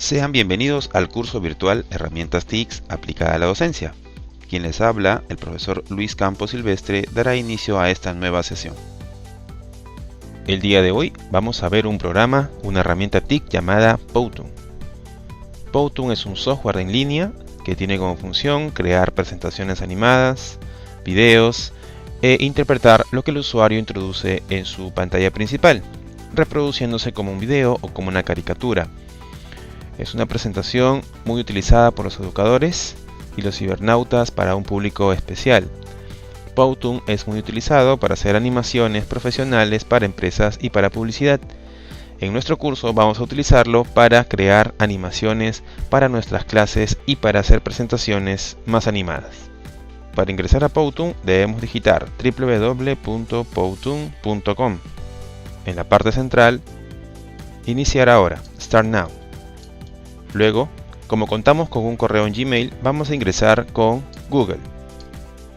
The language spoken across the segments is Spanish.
Sean bienvenidos al curso virtual Herramientas TIC aplicada a la docencia. Quien les habla, el profesor Luis Campos Silvestre, dará inicio a esta nueva sesión. El día de hoy vamos a ver un programa, una herramienta TIC llamada Powtoon. Powtoon es un software en línea que tiene como función crear presentaciones animadas, videos e interpretar lo que el usuario introduce en su pantalla principal, reproduciéndose como un video o como una caricatura. Es una presentación muy utilizada por los educadores y los cibernautas para un público especial. Powtoon es muy utilizado para hacer animaciones profesionales para empresas y para publicidad. En nuestro curso vamos a utilizarlo para crear animaciones para nuestras clases y para hacer presentaciones más animadas. Para ingresar a Powtoon debemos digitar www.powtoon.com. En la parte central, iniciar ahora, Start Now. Luego, como contamos con un correo en Gmail, vamos a ingresar con Google.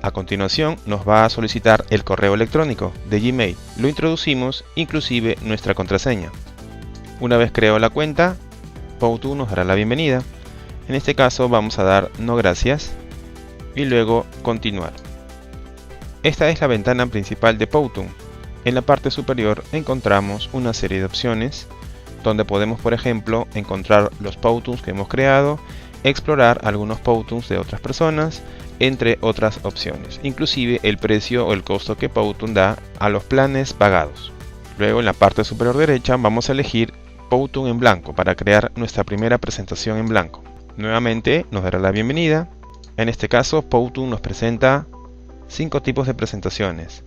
A continuación nos va a solicitar el correo electrónico de Gmail. Lo introducimos, inclusive nuestra contraseña. Una vez creado la cuenta, Powtoon nos dará la bienvenida. En este caso vamos a dar no gracias y luego continuar. Esta es la ventana principal de Powtoon. En la parte superior encontramos una serie de opciones donde podemos, por ejemplo, encontrar los Powtoons que hemos creado, explorar algunos Powtoons de otras personas, entre otras opciones, inclusive el precio o el costo que Powtoon da a los planes pagados. Luego en la parte superior derecha vamos a elegir Powtoon en blanco para crear nuestra primera presentación en blanco. Nuevamente nos dará la bienvenida. En este caso Powtoon nos presenta 5 tipos de presentaciones: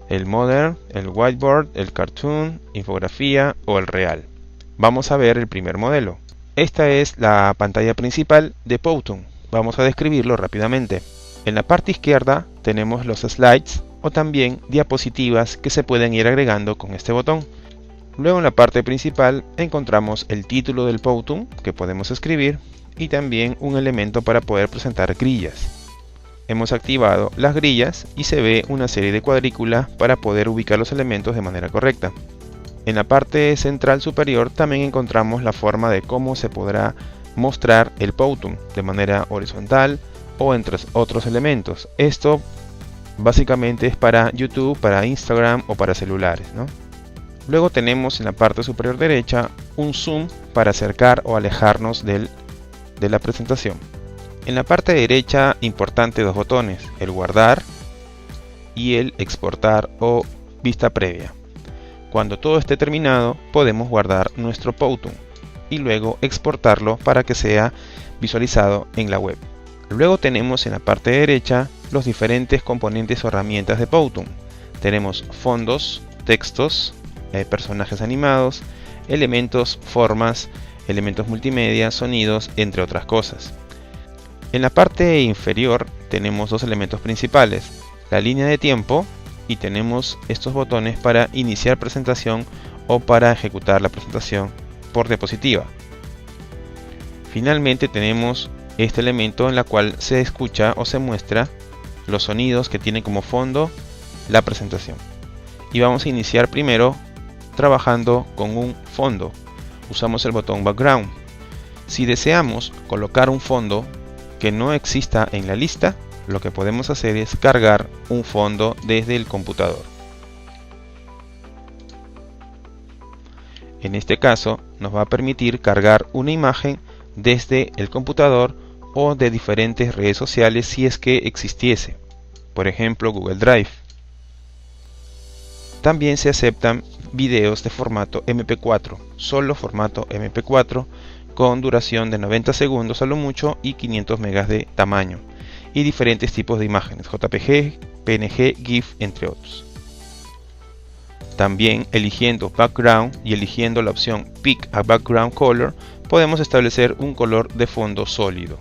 el Modern, el Whiteboard, el Cartoon, infografía o el Real. Vamos a ver el primer modelo. Esta es la pantalla principal de Powtoon. Vamos a describirlo rápidamente. En la parte izquierda tenemos los slides o también diapositivas que se pueden ir agregando con este botón. Luego en la parte principal encontramos el título del Powtoon que podemos escribir y también un elemento para poder presentar grillas. Hemos activado las grillas y se ve una serie de cuadrículas para poder ubicar los elementos de manera correcta. En la parte central superior también encontramos la forma de cómo se podrá mostrar el Powtoon de manera horizontal o entre otros elementos. Esto básicamente es para YouTube, para Instagram o para celulares, ¿no? Luego tenemos en la parte superior derecha un zoom para acercar o alejarnos de la presentación. En la parte derecha, importante, 2 botones: el guardar y el exportar o vista previa. Cuando todo esté terminado, podemos guardar nuestro Powtoon y luego exportarlo para que sea visualizado en la web. Luego tenemos en la parte derecha los diferentes componentes o herramientas de Powtoon. Tenemos fondos, textos, personajes animados, elementos, formas, elementos multimedia, sonidos, entre otras cosas. En la parte inferior tenemos 2 elementos principales: la línea de tiempo, y tenemos estos botones para iniciar presentación o para ejecutar la presentación por diapositiva. Finalmente tenemos este elemento en la cual se escucha o se muestra los sonidos que tienen como fondo la presentación. Y vamos a iniciar primero trabajando con un fondo. Usamos el botón Background. Si deseamos colocar un fondo que no exista en la lista, lo que podemos hacer es cargar un fondo desde el computador. En este caso nos va a permitir cargar una imagen desde el computador o de diferentes redes sociales si es que existiese, por ejemplo Google Drive. También se aceptan videos de formato MP4, solo formato MP4, con duración de 90 segundos a lo mucho y 500 megas de tamaño, y diferentes tipos de imágenes, JPG, PNG, GIF, entre otros. También eligiendo Background y eligiendo la opción Pick a Background Color, podemos establecer un color de fondo sólido.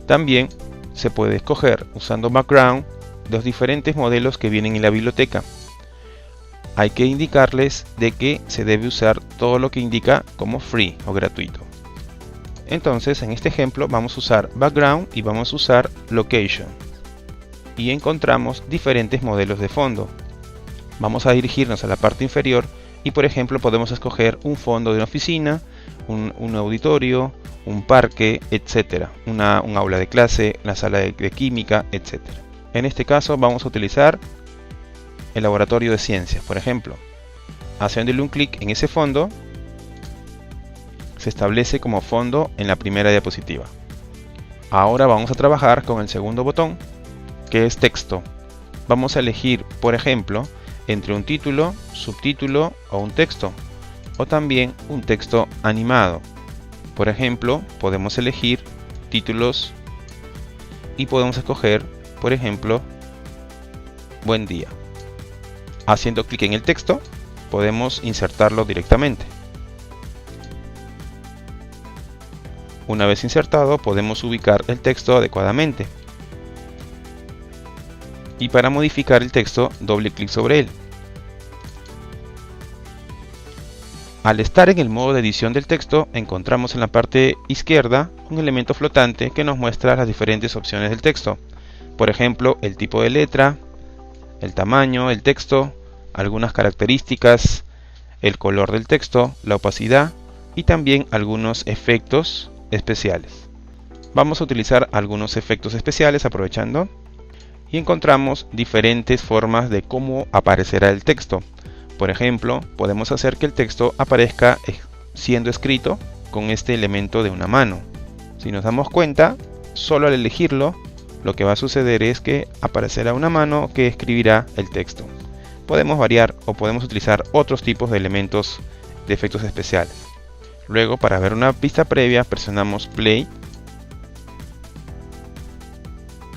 También se puede escoger, usando Background, los diferentes modelos que vienen en la biblioteca. Hay que indicarles de que se debe usar todo lo que indica como free o gratuito. Entonces en este ejemplo vamos a usar Background y vamos a usar Location. Y encontramos diferentes modelos de fondo. Vamos a dirigirnos a la parte inferior y por ejemplo podemos escoger un fondo de una oficina, un auditorio, un parque, etc. Un aula de clase, una sala de química, etc. En este caso vamos a utilizar el laboratorio de ciencias, por ejemplo. Haciéndole un clic en ese fondo, se establece como fondo en la primera diapositiva. Ahora vamos a trabajar con el segundo botón, que es texto. Vamos a elegir, por ejemplo, entre un título, subtítulo o un texto, o también un texto animado. Por ejemplo, podemos elegir títulos y podemos escoger, por ejemplo, buen día. Haciendo clic en el texto, podemos insertarlo directamente. Una vez insertado, podemos ubicar el texto adecuadamente. Y para modificar el texto, doble clic sobre él. Al estar en el modo de edición del texto, encontramos en la parte izquierda un elemento flotante que nos muestra las diferentes opciones del texto. Por ejemplo, el tipo de letra, el tamaño del texto, algunas características, el color del texto, la opacidad y también algunos efectos especiales. Vamos a utilizar algunos efectos especiales aprovechando y encontramos diferentes formas de cómo aparecerá el texto. Por ejemplo, podemos hacer que el texto aparezca siendo escrito con este elemento de una mano. Si nos damos cuenta, solo al elegirlo, lo que va a suceder es que aparecerá una mano que escribirá el texto. Podemos variar o podemos utilizar otros tipos de elementos de efectos especiales. Luego, para ver una vista previa, presionamos play.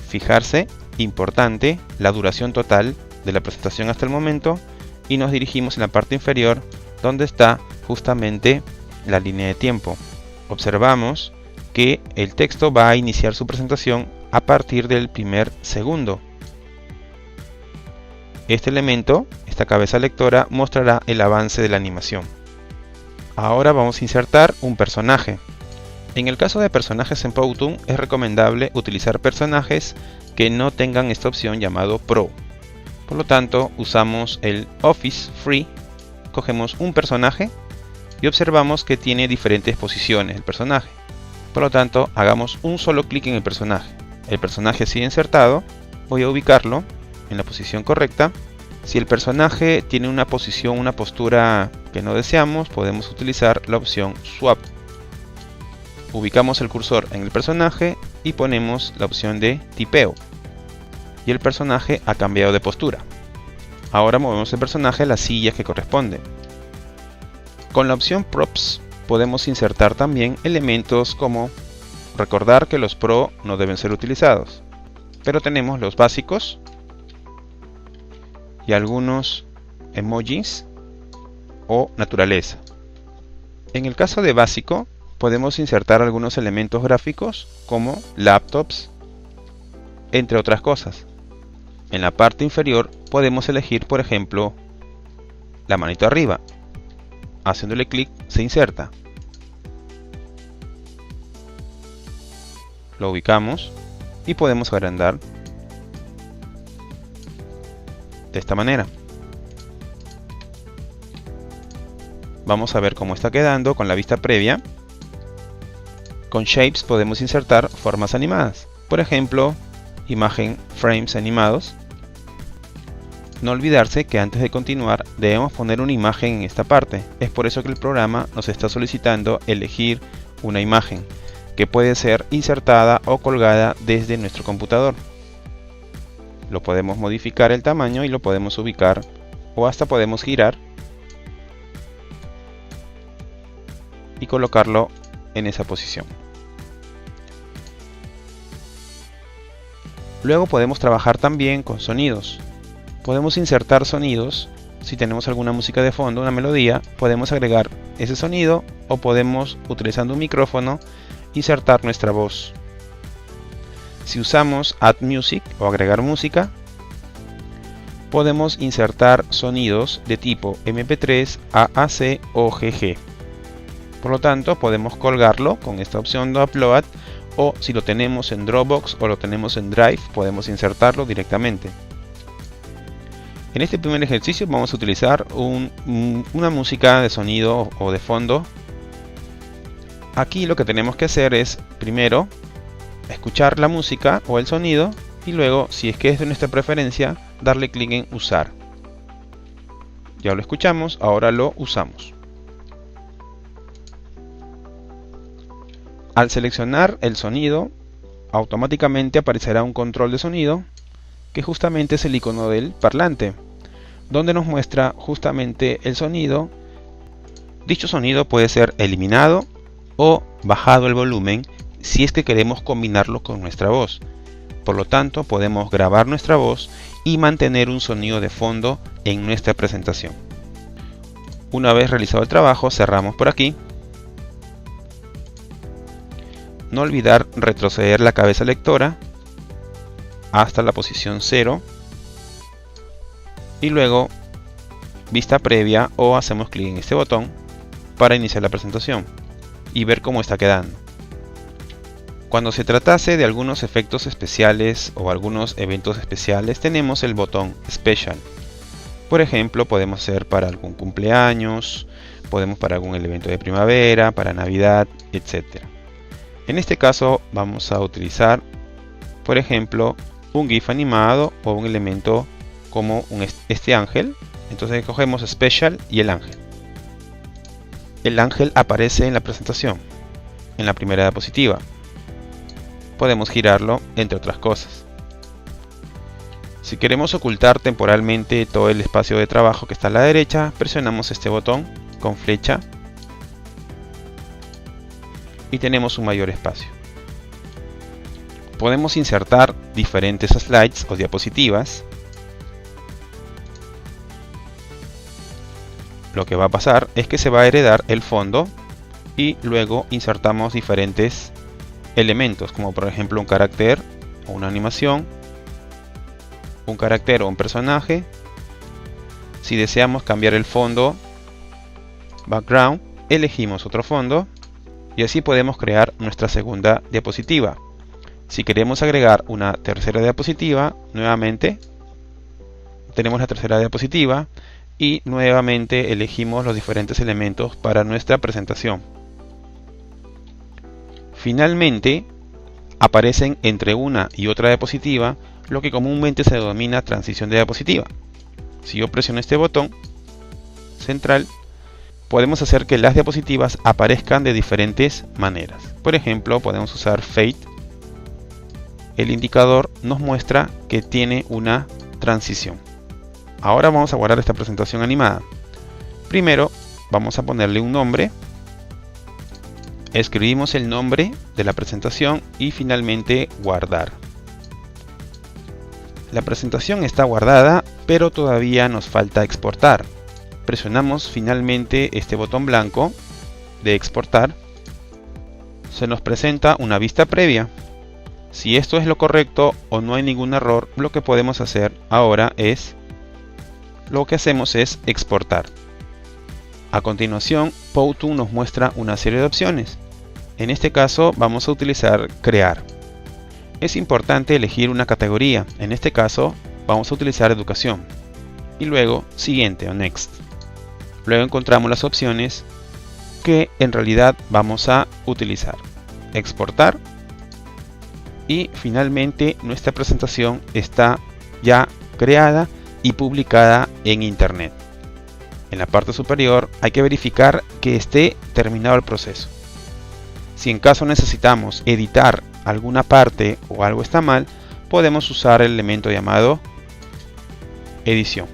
Fijarse, importante, la duración total de la presentación hasta el momento, y nos dirigimos en la parte inferior donde está justamente la línea de tiempo. Observamos que el texto va a iniciar su presentación a partir del primer segundo. Este elemento, esta cabeza lectora, mostrará el avance de la animación. Ahora vamos a insertar un personaje. En el caso de personajes en Powtoon, es recomendable utilizar personajes que no tengan esta opción llamado Pro. Por lo tanto, usamos el Office Free, cogemos un personaje y observamos que tiene diferentes posiciones el personaje. Por lo tanto, hagamos un solo clic en el personaje. El personaje ha sido insertado, voy a ubicarlo en la posición correcta. Si el personaje tiene una posición, una postura que no deseamos, podemos utilizar la opción Swap. Ubicamos el cursor en el personaje y ponemos la opción de tipeo. Y el personaje ha cambiado de postura. Ahora movemos el personaje a las sillas que corresponden. Con la opción Props podemos insertar también elementos como recordar que los Pro no deben ser utilizados, pero tenemos los básicos y algunos emojis o naturaleza. En el caso de básico podemos insertar algunos elementos gráficos como laptops, entre otras cosas. En la parte inferior podemos elegir, por ejemplo, la manito arriba. Haciéndole clic se inserta. Lo ubicamos y podemos agrandar de esta manera. Vamos a ver cómo está quedando con la vista previa. Con Shapes podemos insertar formas animadas. Por ejemplo, imagen frames animados. No olvidarse que antes de continuar debemos poner una imagen en esta parte. Es por eso que el programa nos está solicitando elegir una imagen que puede ser insertada o colgada desde nuestro computador. Lo podemos modificar el tamaño y lo podemos ubicar o hasta podemos girar y colocarlo en esa posición. Luego podemos trabajar también con sonidos. Podemos insertar sonidos. Si tenemos alguna música de fondo, una melodía, podemos agregar ese sonido o podemos, utilizando un micrófono, insertar nuestra voz. Si usamos Add Music o agregar música, podemos insertar sonidos de tipo MP3, AAC o GG. Por lo tanto, podemos colgarlo con esta opción de Upload, o si lo tenemos en Dropbox o lo tenemos en Drive, podemos insertarlo directamente. En este primer ejercicio vamos a utilizar una música de sonido o de fondo Aquí lo que tenemos que hacer es primero escuchar la música o el sonido y luego, si es que es de nuestra preferencia, darle clic en usar. Ya lo escuchamos, ahora lo usamos. Al seleccionar el sonido, automáticamente aparecerá un control de sonido, que justamente es el icono del parlante, donde nos muestra justamente el sonido. Dicho sonido puede ser eliminado o bajado el volumen si es que queremos combinarlo con nuestra voz. Por lo tanto, podemos grabar nuestra voz y mantener un sonido de fondo en nuestra presentación. Una vez realizado el trabajo, cerramos por aquí. No olvidar retroceder la cabeza lectora hasta la posición 0 y luego vista previa, o hacemos clic en este botón para iniciar la presentación y ver cómo está quedando. Cuando se tratase de algunos efectos especiales o algunos eventos especiales, tenemos el botón Special. Por ejemplo, podemos hacer para algún cumpleaños, podemos para algún evento de primavera, para Navidad, etc. En este caso vamos a utilizar, por ejemplo, un GIF animado o un elemento como este ángel. Entonces cogemos Special y el ángel. El ángel aparece en la presentación, en la primera diapositiva. Podemos girarlo, entre otras cosas. Si queremos ocultar temporalmente todo el espacio de trabajo que está a la derecha, presionamos este botón con flecha y tenemos un mayor espacio. Podemos insertar diferentes slides o diapositivas. Lo que va a pasar es que se va a heredar el fondo y luego insertamos diferentes elementos, como por ejemplo un carácter o una animación, un carácter o un personaje. Si deseamos cambiar el fondo, background, elegimos otro fondo y así podemos crear nuestra segunda diapositiva. Si queremos agregar una tercera diapositiva, nuevamente tenemos la tercera diapositiva y nuevamente elegimos los diferentes elementos para nuestra presentación. Finalmente, aparecen entre una y otra diapositiva lo que comúnmente se denomina transición de diapositiva. Si yo presiono este botón central, podemos hacer que las diapositivas aparezcan de diferentes maneras. Por ejemplo, podemos usar Fade. El indicador nos muestra que tiene una transición. Ahora vamos a guardar esta presentación animada. Primero, vamos a ponerle un nombre. Escribimos el nombre de la presentación y finalmente guardar. La presentación está guardada, pero todavía nos falta exportar. Presionamos finalmente este botón blanco de exportar. Se nos presenta una vista previa. Si esto es lo correcto o no hay ningún error, lo que podemos hacer ahora es, exportar. A continuación, Powtoon nos muestra una serie de opciones. En este caso vamos a utilizar crear. Es importante elegir una categoría. En este caso vamos a utilizar educación. Y luego siguiente o next. Luego encontramos las opciones que en realidad vamos a utilizar. Exportar. Y finalmente nuestra presentación está ya creada y publicada en internet. En la parte superior hay que verificar que esté terminado el proceso. Si en caso necesitamos editar alguna parte o algo está mal, podemos usar el elemento llamado edición.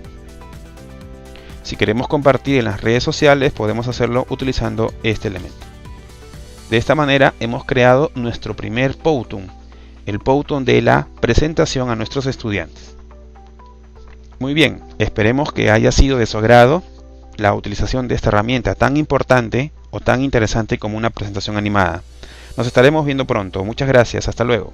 Si queremos compartir en las redes sociales, podemos hacerlo utilizando este elemento. De esta manera hemos creado nuestro primer Powtoon, el Powtoon de la presentación a nuestros estudiantes. Muy bien, esperemos que haya sido de su agrado la utilización de esta herramienta tan importante o tan interesante como una presentación animada. Nos estaremos viendo pronto. Muchas gracias. Hasta luego.